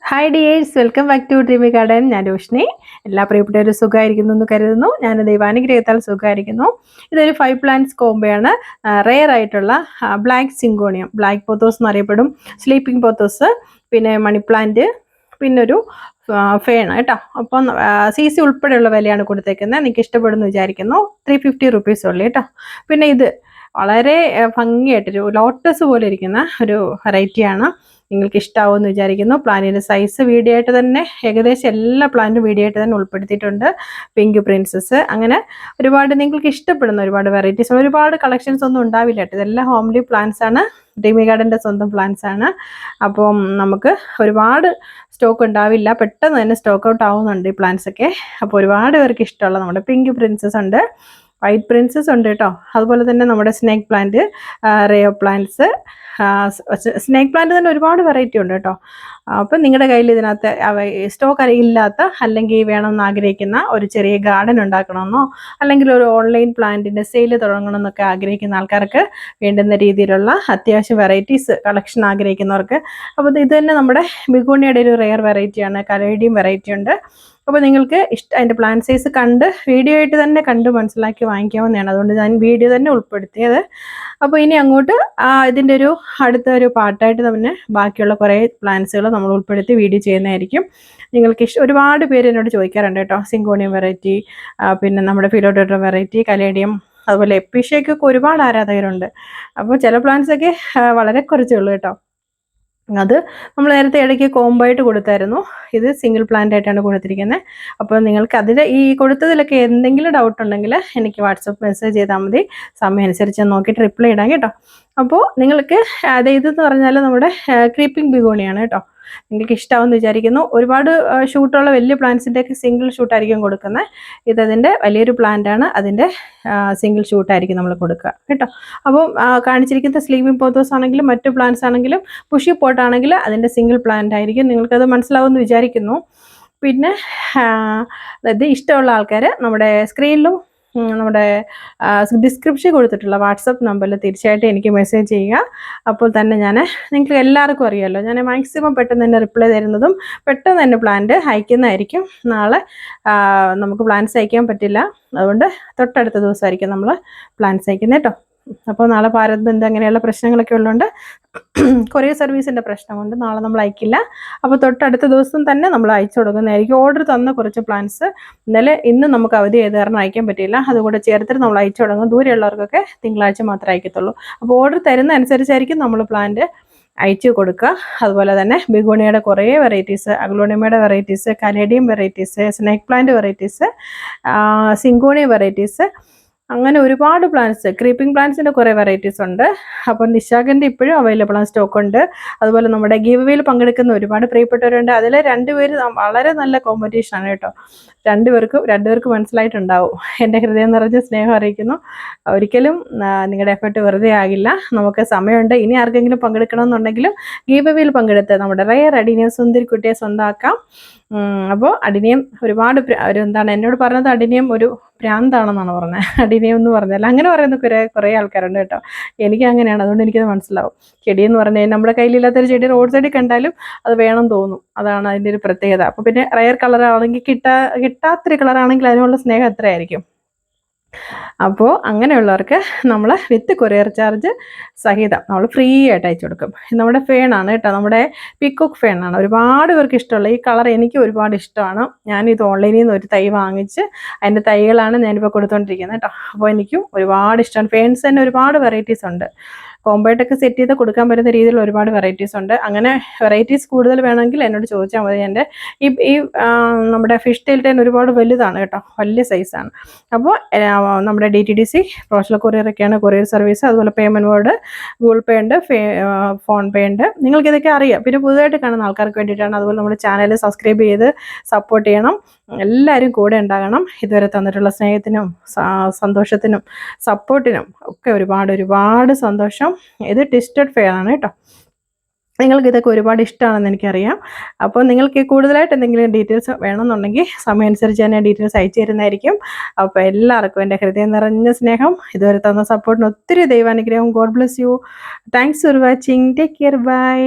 Hi dears, welcome back to dreamy garden. ഞാൻ രോഷ്നി. എല്ലാ പ്രിയപ്പെട്ടവരും സുഖമായിരിക്കുന്നു എന്ന് കരുതുന്നു. ഞാൻ ദൈവാനുഗ്രഹത്താൽ സുഖമായിരിക്കുന്നു. ഇതൊരു 5 പ്ലാന്റ്സ് കോംബോയാണ്. റെയർ ആയിട്ടുള്ള ബ്ലാക്ക് സിങ്കോണിയം, ബ്ലാക്ക് പോത്തോസ് എന്നറിയപ്പെടും, സ്ലീപ്പിംഗ് പോത്തോസ്, പിന്നെ മണി പ്ലാന്റ്, പിന്നൊരു ഫേൺ കേട്ടോ. അപ്പം CC ഉൾപ്പെടെയുള്ള വിലയാണ് കൊടുത്തേക്കുന്നത്. നിങ്ങൾക്ക് ഇഷ്ടപ്പെടുന്നു വിചാരിക്കുന്നു. 350 റുപ്പീസ് ഉള്ളു കേട്ടോ. പിന്നെ ഇത് വളരെ ഭംഗിയായിട്ടൊരു ലോട്ടസ് പോലെ ഇരിക്കുന്ന ഒരു വെറൈറ്റിയാണ്. നിങ്ങൾക്ക് ഇഷ്ടമാവുമെന്ന് വിചാരിക്കുന്നു. പ്ലാന്റിൻ്റെ സൈസ് വീഡിയോ ആയിട്ട് തന്നെ ഏകദേശം എല്ലാ പ്ലാന്റും വീഡിയോ ആയിട്ട് തന്നെ ഉൾപ്പെടുത്തിയിട്ടുണ്ട്. പിങ്ക് പ്രിൻസസ്, അങ്ങനെ ഒരുപാട് നിങ്ങൾക്ക് ഇഷ്ടപ്പെടുന്ന ഒരുപാട് വെറൈറ്റീസ്, ഒരുപാട് കളക്ഷൻസ് ഒന്നും ഉണ്ടാവില്ല കേട്ടോ. ഇതെല്ലാം ഹോംലി പ്ലാന്റ്സ് ആണ്, ഡ്രീമി ഗാർഡൻ്റെ സ്വന്തം പ്ലാന്റ്സ് ആണ്. അപ്പം നമുക്ക് ഒരുപാട് സ്റ്റോക്ക് ഉണ്ടാവില്ല, പെട്ടെന്ന് തന്നെ സ്റ്റോക്ക് ഔട്ട് ആവുന്നുണ്ട് ഈ പ്ലാന്റ്സ് ഒക്കെ. അപ്പോൾ ഒരുപാട് പേർക്ക് ഇഷ്ടമുള്ള നമ്മുടെ പിങ്ക് പ്രിൻസസ് ഉണ്ട്, വൈറ്റ് പ്രിൻസസ് ഉണ്ട് കേട്ടോ. അതുപോലെ തന്നെ നമ്മുടെ snake plant, rhoeo plants, snake plant തന്നെ ഒരുപാട് വെറൈറ്റി ഉണ്ട് കേട്ടോ. അപ്പം നിങ്ങളുടെ കയ്യിൽ ഇതിനകത്ത് സ്റ്റോക്ക് ഇല്ലാത്ത, അല്ലെങ്കിൽ വേണമെന്ന് ആഗ്രഹിക്കുന്ന ഒരു ചെറിയ ഗാർഡൻ ഉണ്ടാക്കണമെന്നോ, അല്ലെങ്കിൽ ഒരു ഓൺലൈൻ പ്ലാന്റിൻ്റെ സെയിൽ തുടങ്ങണമെന്നൊക്കെ ആഗ്രഹിക്കുന്ന ആൾക്കാർക്ക് വേണ്ടുന്ന രീതിയിലുള്ള അത്യാവശ്യം വെറൈറ്റീസ് കളക്ഷൻ ആഗ്രഹിക്കുന്നവർക്ക്, അപ്പോൾ ഇത് തന്നെ നമ്മുടെ ബിഗോണിയയുടെ ഒരു റെയർ വെറൈറ്റിയാണ്. കലേഡിയം വെറൈറ്റി ഉണ്ട്. അപ്പോൾ നിങ്ങൾക്ക് അതിൻ്റെ പ്ലാന്റ് സൈസ് കണ്ട് വീഡിയോ ആയിട്ട് തന്നെ കണ്ട് മനസ്സിലാക്കി വാങ്ങിക്കാവുന്നതാണ്. അതുകൊണ്ട് ഞാൻ വീഡിയോ തന്നെ ഉൾപ്പെടുത്തിയത്. അപ്പോൾ ഇനി അങ്ങോട്ട് ഇതിൻ്റെ ഒരു അടുത്തൊരു പാർട്ടായിട്ട് തന്നെ ബാക്കിയുള്ള കുറേ പ്ലാന്റ്സുകൾ നമ്മൾ ഉൾപ്പെടുത്തി വീഡിയോ ചെയ്യുന്നതായിരിക്കും. നിങ്ങൾക്ക് ഒരുപാട് പേര് എന്നോട് ചോദിക്കാറുണ്ട് കേട്ടോ, സിങ്കോണിയം വെറൈറ്റി, പിന്നെ നമ്മുടെ ഫിലോഡോഡ്രം വെറൈറ്റി, കലേഡിയം, അതുപോലെ എപ്പിഷ്യയ്ക്കൊക്കെ ഒരുപാട് ആരാധകരുണ്ട്. അപ്പോൾ ചില പ്ലാന്റ്സൊക്കെ വളരെ കുറച്ചേ ഉള്ളൂ കേട്ടോ. അത് നമ്മൾ നേരത്തെ ഇടയ്ക്ക് കോംബോ ആയിട്ട് കൊടുത്തായിരുന്നു. ഇത് സിംഗിൾ പ്ലാന്റ് ആയിട്ടാണ് കൊടുത്തിരിക്കുന്നത്. അപ്പോൾ നിങ്ങൾക്ക് അതിൽ ഈ കൊടുത്തതിലൊക്കെ എന്തെങ്കിലും ഡൗട്ട് ഉണ്ടെങ്കിൽ എനിക്ക് വാട്സപ്പ് മെസ്സേജ് ചെയ്താൽ മതി. സമയം അനുസരിച്ച് നോക്കിയിട്ട് റിപ്ലൈ ഇടാം കേട്ടോ. അപ്പോൾ നിങ്ങൾക്ക് ഇതെന്ന് പറഞ്ഞാൽ നമ്മുടെ ക്രീപ്പിംഗ് ബിഗോണിയാണ് കേട്ടോ. നിങ്ങൾക്ക് ഇഷ്ടമാവുമെന്ന് വിചാരിക്കുന്നു. ഒരുപാട് ഷൂട്ടുള്ള വലിയ പ്ലാന്റ്സിൻ്റെയൊക്കെ സിംഗിൾ ഷൂട്ടായിരിക്കും കൊടുക്കുന്നത്. ഇതതിൻ്റെ വലിയൊരു പ്ലാന്റാണ്, അതിൻ്റെ സിംഗിൾ ഷൂട്ടായിരിക്കും നമ്മൾ കൊടുക്കുക കേട്ടോ. അപ്പോൾ കാണിച്ചിരിക്കുന്ന സ്ലീവിംഗ് പോത്തോസ് ആണെങ്കിലും മറ്റു പ്ലാന്റ്സ് ആണെങ്കിലും പുഷി പോട്ടാണെങ്കിൽ അതിൻ്റെ സിംഗിൾ പ്ലാന്റ് ആയിരിക്കും. നിങ്ങൾക്കത് മനസ്സിലാവുമെന്ന് വിചാരിക്കുന്നു. പിന്നെ ഇത് ഇഷ്ടമുള്ള ആൾക്കാർ നമ്മുടെ സ്ക്രീനിലും നമ്മുടെ ഡിസ്ക്രിപ്ഷൻ കൊടുത്തിട്ടുള്ള വാട്സപ്പ് നമ്പറിൽ തീർച്ചയായിട്ടും എനിക്ക് മെസ്സേജ് ചെയ്യുക. അപ്പോൾ തന്നെ നിങ്ങൾക്ക് എല്ലാവർക്കും അറിയാമല്ലോ, ഞാൻ മാക്സിമം പെട്ടെന്ന് തന്നെ റിപ്ലൈ തരുന്നതും പെട്ടെന്ന് തന്നെ പ്ലാന്റ് അയക്കുന്നതായിരിക്കും. നാളെ നമുക്ക് പ്ലാന്റ്സ് അയക്കാൻ പറ്റില്ല, അതുകൊണ്ട് തൊട്ടടുത്ത ദിവസമായിരിക്കും നമ്മൾ പ്ലാന്റ്സ് അയക്കുന്നത് കേട്ടോ. അപ്പോൾ നാളെ ഭാരത് ബന്ദ് അങ്ങനെയുള്ള പ്രശ്നങ്ങളൊക്കെ ഉള്ളതുകൊണ്ട്, കൊറിയർ സർവീസിൻ്റെ പ്രശ്നം കൊണ്ട് നാളെ നമ്മൾ അയക്കില്ല. അപ്പോൾ തൊട്ടടുത്ത ദിവസം തന്നെ നമ്മൾ അയച്ചു കൊടുക്കുന്നതായിരിക്കും. ഓർഡർ തന്ന കുറച്ച് പ്ലാന്റ്സ് ഇന്ന് നമുക്ക് അവധി ചെയ്ത് കാരണം അയക്കാൻ പറ്റില്ല, അതുകൂടെ ചേർത്തിട്ട് നമ്മൾ അയച്ചു തുടങ്ങും. ദൂരെയുള്ളവർക്കൊക്കെ തിങ്കളാഴ്ച മാത്രമേ അയക്കത്തുള്ളൂ. അപ്പോൾ ഓർഡർ തരുന്ന അനുസരിച്ചായിരിക്കും നമ്മൾ പ്ലാന്റ് അയച്ചു കൊടുക്കുക. അതുപോലെ തന്നെ ബിഗോണിയയുടെ കുറേ വെറൈറ്റീസ്, അഗ്ലോണിമയുടെ varieties, caladium varieties, snake plant varieties, syngonia varieties, അങ്ങനെ ഒരുപാട് പ്ലാന്റ്സ്, ക്രീപ്പിംഗ് പ്ലാന്റ്സിൻ്റെ കുറേ വെറൈറ്റീസ് ഉണ്ട്. അപ്പോൾ നിശാഗന്ധി ഇപ്പോഴും അവൈലബിൾ ആണ്, സ്റ്റോക്ക് ഉണ്ട്. അതുപോലെ നമ്മുടെ ഗീവ് അവേയിൽ പങ്കെടുക്കുന്ന ഒരുപാട് പ്രിയപ്പെട്ടവരുണ്ട്. അതിൽ 2 പേര് വളരെ നല്ല കോമ്പറ്റീഷനാണ് കേട്ടോ. രണ്ടുപേർക്ക് മനസ്സിലായിട്ടുണ്ടാവും. എൻ്റെ ഹൃദയം നിറഞ്ഞ സ്നേഹം അറിയിക്കുന്നു. ഒരിക്കലും നിങ്ങളുടെ എഫേർട്ട് വെറുതെ ആകില്ല. നമുക്ക് സമയമുണ്ട്. ഇനി ആർക്കെങ്കിലും പങ്കെടുക്കണമെന്നുണ്ടെങ്കിലും ഗീവ് അവേയിൽ പങ്കെടുത്ത് നമ്മുടെ റെയർ അഡിനിയം സുന്ദരിക്കുട്ടിയെ സ്വന്തമാക്കാം. അപ്പോൾ അഡിനിയം ഒരുപാട് എന്നോട് പറഞ്ഞത് അഡിനിയം ഒരു ഭ്രാന്താണെന്നാണ് പറഞ്ഞത്. അഡിനിയം എന്ന് പറഞ്ഞാൽ അങ്ങനെ പറയുന്ന കുറേ ആൾക്കാരുണ്ട് കേട്ടോ. എനിക്ക് അങ്ങനെയാണ്, അതുകൊണ്ട് എനിക്കത് മനസ്സിലാവും. ചെടിയെന്ന് പറഞ്ഞാൽ നമ്മുടെ കയ്യിലില്ലാത്തൊരു ചെടി റോഡ് സൈഡിൽ കണ്ടാലും അത് വേണം തോന്നും, അതാണ് അതിൻ്റെ ഒരു പ്രത്യേകത. അപ്പോൾ പിന്നെ റെയർ കളറാണെങ്കിൽ കിട്ടാത്തൊരു കളറാണെങ്കിൽ അതിനുള്ള സ്നേഹം എത്രയായിരിക്കും. അപ്പോൾ അങ്ങനെയുള്ളവർക്ക് നമ്മൾ വിത്ത് കൊറിയർ ചാർജ് സഹിതം നമ്മൾ ഫ്രീ ആയിട്ട് അയച്ചു കൊടുക്കും. നമ്മുടെ ഫേണാണ് കേട്ടോ, നമ്മുടെ പീക്കോക്ക് ഫേണാണ്. ഒരുപാട് പേർക്ക് ഇഷ്ടമുള്ള ഈ കളർ എനിക്ക് ഒരുപാട് ഇഷ്ടമാണ്. ഞാനിത് ഓൺലൈനിൽ നിന്ന് ഒരു തൈ വാങ്ങിച്ച് അതിൻ്റെ തൈകളാണ് ഞാനിപ്പോൾ കൊടുത്തുകൊണ്ടിരിക്കുന്നത് കേട്ടോ. അപ്പോൾ എനിക്കും ഒരുപാട് ഇഷ്ടമാണ്. ഫേൺസ് തന്നെ ഒരുപാട് വെറൈറ്റീസ് ഉണ്ട്. കോംബോയിട്ടൊക്കെ സെറ്റ് ചെയ്ത് കൊടുക്കാൻ പറ്റുന്ന രീതിയിൽ ഒരുപാട് വെറൈറ്റീസ് ഉണ്ട്. അങ്ങനെ വെറൈറ്റീസ് കൂടുതൽ വേണമെങ്കിൽ എന്നോട് ചോദിച്ചാൽ മതി. എൻ്റെ ഈ നമ്മുടെ ഫിഷ് ടെയിൽ ടെൻ ഒരുപാട് വലുതാണ് കേട്ടോ, വലിയ സൈസാണ്. അപ്പോൾ നമ്മുടെ DTDC പ്രോഷൽ കൊറിയറൊക്കെയാണ് കൊറിയർ സർവീസ്. അതുപോലെ പേയ്മെൻറ്റ് മോഡ് ഗൂഗിൾ പേ ഉണ്ട്, ഫോൺ പേ ഉണ്ട്. നിങ്ങൾക്കിതൊക്കെ അറിയാം. പിന്നെ പുതുതായിട്ട് കാണുന്ന ആൾക്കാർക്ക് വേണ്ടിയിട്ടാണ്. അതുപോലെ നമ്മുടെ ചാനൽ സബ്സ്ക്രൈബ് ചെയ്ത് സപ്പോർട്ട് ചെയ്യണം. എല്ലാവരും കൂടെ ഉണ്ടാകണം. ഇതുവരെ തന്നിട്ടുള്ള സ്നേഹത്തിനും സന്തോഷത്തിനും സപ്പോർട്ടിനും ഒക്കെ ഒരുപാട് സന്തോഷം. ഇത് ട്വിസ്റ്റഡ് ഫെയർ ആണ് കേട്ടോ. നിങ്ങൾക്ക് ഇതൊക്കെ ഒരുപാട് ഇഷ്ടമാണെന്ന് എനിക്കറിയാം. അപ്പോൾ നിങ്ങൾക്ക് കൂടുതലായിട്ട് എന്തെങ്കിലും ഡീറ്റെയിൽസ് വേണമെന്നുണ്ടെങ്കിൽ സമയം അനുസരിച്ച് തന്നെ ഡീറ്റെയിൽസ് അയച്ചു തരുന്നതായിരിക്കും. അപ്പോൾ എല്ലാവർക്കും എൻ്റെ ഹൃദയം നിറഞ്ഞ സ്നേഹം, ഇതുവരെ തന്ന സപ്പോർട്ടിന് ഒത്തിരി ദൈവാനുഗ്രഹം. God bless you. Thanks for watching. Take care. By.